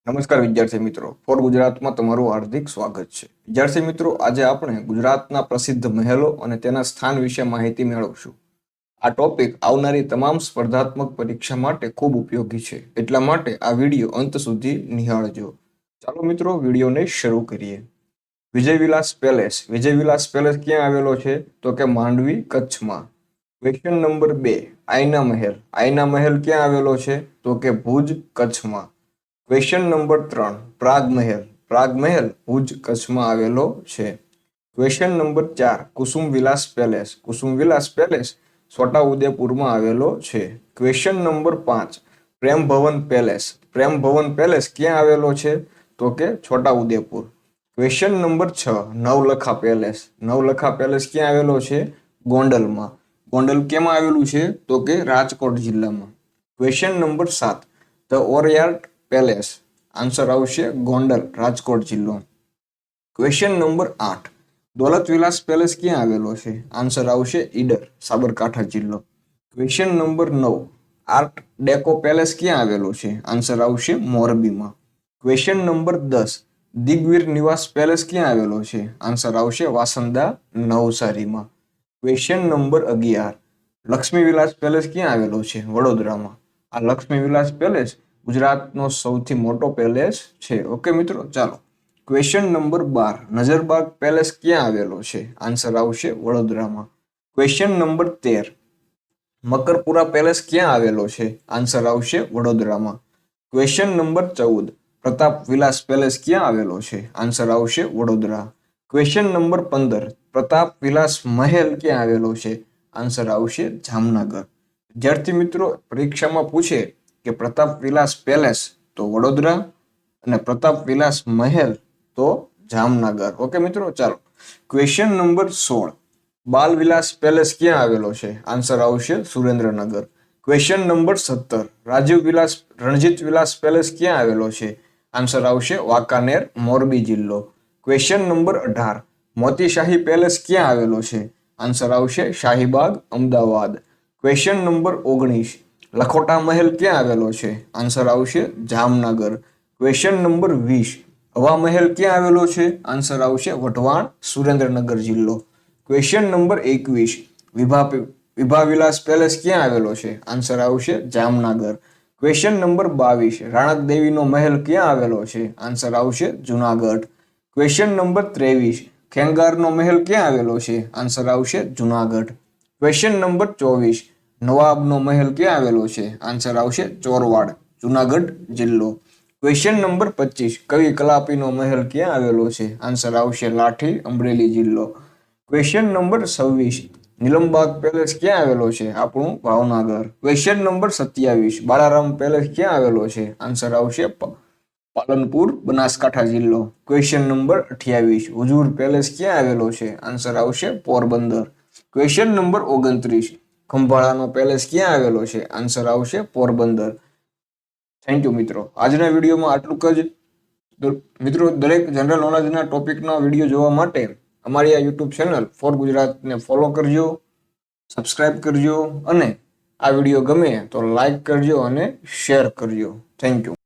નમસ્કાર વિદ્યાર્થી મિત્રો, ફોર ગુજરાતમાં તમારું હાર્દિક સ્વાગત છે. વિદ્યાર્થી મિત્રો, આજે આપણે ગુજરાતના પ્રસિદ્ધ મહેલો અને તેના સ્થાન વિશે માહિતી મેળવશું. આ ટોપિક આવનારી તમામ સ્પર્ધાત્મક પરીક્ષા માટે ખૂબ ઉપયોગી છે, એટલા માટે આ વિડીયો અંત સુધી નિહાળજો. ચાલો મિત્રો, વિડીયોને શરૂ કરીએ. વિજયવિલાસ પેલેસ. વિજયવિલાસ પેલેસ ક્યાં આવેલો છે? તો કે માંડવી, કચ્છમાં. ક્વેશ્ચન નંબર 2, આઈના મહેલ. આઈના મહેલ ક્યાં આવેલો છે? તો કે ભુજ, કચ્છમાં. Question number 3, Prag Mahal. પ્રાગ મહેલ ભુજ, કચ્છમાં આવેલો છે. ક્વેશ્ચન નંબર 4, કુસુમ વિલાસ પેલેસ. કુસુમ વિલાસ પેલેસ છોટાઉદેપુરમાં આવેલો છે. ક્વેશ્ચન નંબર 5, પ્રેમ ભવન પેલેસ. પ્રેમ ભવન પેલેસ ક્યાં આવેલો છે? તો કે છોટાઉદેપુર. ક્વેશ્ચન નંબર 6, નવલખા પેલેસ. નવલખા પેલેસ ક્યાં આવેલો છે? ગોંડલમાં. ગોંડલ કેમાં આવેલું છે? તો કે રાજકોટ જિલ્લામાં. Question number 7, the orchard palace. Answer આવશે ગોંડલ, રાજકોટ જિલ્લો. Question number 8, Daulat Vilas palace ક્યાં આવેલો છે? આન્સર આવશે ઈડર, સાબરકાંઠા જિલ્લો. Question number 9, art deco palace ક્યાં આવેલો છે? આન્સર આવશે મોરબીમાં. ક્વેશ્ચન નંબર 10, દિગ્વીર નિવાસ પેલેસ ક્યાં આવેલો છે? આન્સર આવશે વાસંદા, નવસારીમાં. ક્વેશ્ચન નંબર 11, લક્ષ્મી વિલાસ પેલેસ ક્યાં આવેલો છે? વડોદરામાં. આ લક્ષ્મી વિલાસ પેલેસ ગુજરાતનો સૌથી મોટો પેલેસ છે. ઓકે મિત્રો, ચાલો. ક્વેશ્ચન નંબર 12, નજરબાગ પેલેસ ક્યાં આવેલો છે? આન્સર આવશે વડોદરામાં. ક્વેશ્ચન નંબર 13, મકરપુરા પેલેસ ક્યાં આવેલો છે? આન્સર આવશે વડોદરામાં. ક્વેશ્ચન નંબર 14, પ્રતાપ વિલાસ પેલેસ ક્યાં આવેલો છે? આન્સર આવશે વડોદરા. ક્વેશ્ચન નંબર 15, પ્રતાપ વિલાસ મહેલ ક્યાં આવેલો છે? આન્સર આવશે જામનગર. વિદ્યાર્થી મિત્રો, પરીક્ષામાં પૂછે કે પ્રતાપ વિલાસ પેલેસ તો વડોદરા અને પ્રતાપ વિલાસ મહેલ તો જામનગર. ઓકે મિત્રો, ચાલો. ક્વેશ્ચન નંબર 16, બાલ વિલાસ પેલેસ ક્યાં આવેલો છે? આન્સર આવશે સુરેન્દ્રનગર. ક્વેશ્ચન નંબર 17, રાજીવ વિલાસ રણજીત વિલાસ પેલેસ ક્યાં આવેલો છે? આન્સર આવશે વાંકાનેર, મોરબી જિલ્લો. ક્વેશ્ચન નંબર 18, મોતીશાહી પેલેસ ક્યાં આવેલો છે? આન્સર આવશે શાહીબાગ, અમદાવાદ. ક્વેશ્ચન નંબર 19, લખોટા મહેલ ક્યાં આવેલો છે? આન્સર આવશે જામનગર. ક્વેશ્ચન નંબર 20, હવા મહેલ ક્યાં આવેલો છે? આન્સર આવશે વઢવાણ, સુરેન્દ્રનગર જિલ્લો. ક્વેશ્ચન નંબર 21, વિભા વિલાસ પેલેસ ક્યાં આવેલો છે? આન્સર આવશે જામનગર. ક્વેશ્ચન નંબર 22, રાણક દેવીનો મહેલ ક્યાં આવેલો છે? આન્સર આવશે જુનાગઢ. ક્વેશ્ચન નંબર 23, ખેંગારનો મહેલ ક્યાં આવેલો છે? આન્સર આવશે જુનાગઢ. ક્વેશ્ચન નંબર 24, નવાબનો મહેલ ક્યાં આવેલો છે? આન્સર આવશે ચોરવાડ, જુનાગઢ જિલ્લો. ક્વેશ્ચન નંબર 25, કવિ કલાપીનો મહેલ ક્યાં આવેલો છે? આન્સર આવશે લાઠી, અમરેલી જિલ્લો. ક્વેશ્ચન નંબર 26, નીલમબાગ પેલેસ ક્યાં આવેલો છે? આપણું ભાવનગર. ક્વેશ્ચન નંબર 27, બાળારામ પેલેસ ક્યાં આવેલો છે? આન્સર આવશે પાલનપુર, બનાસકાંઠા જિલ્લો. ક્વેશ્ચન નંબર 28, હુજુર પેલેસ ક્યાં આવેલો છે? આન્સર આવશે પોરબંદર. ક્વેશ્ચન નંબર 29, ખંભાળાનો પેલેસ ક્યાં આવેલો છે? આન્સર આવશે પોરબંદર. થેન્ક યુ મિત્રો. આજના વિડીયોમાં આટલું જ. મિત્રો, દરેક જનરલ નોલેજના ટોપિકના વિડીયો જોવા માટે અમારી આ યુટ્યુબ ચેનલ ફોર ગુજરાતને ફોલો કરજો, સબસ્ક્રાઇબ કરજો અને આ વિડીયો ગમે તો લાઈક કરજો અને શેર કરજો. Thank you.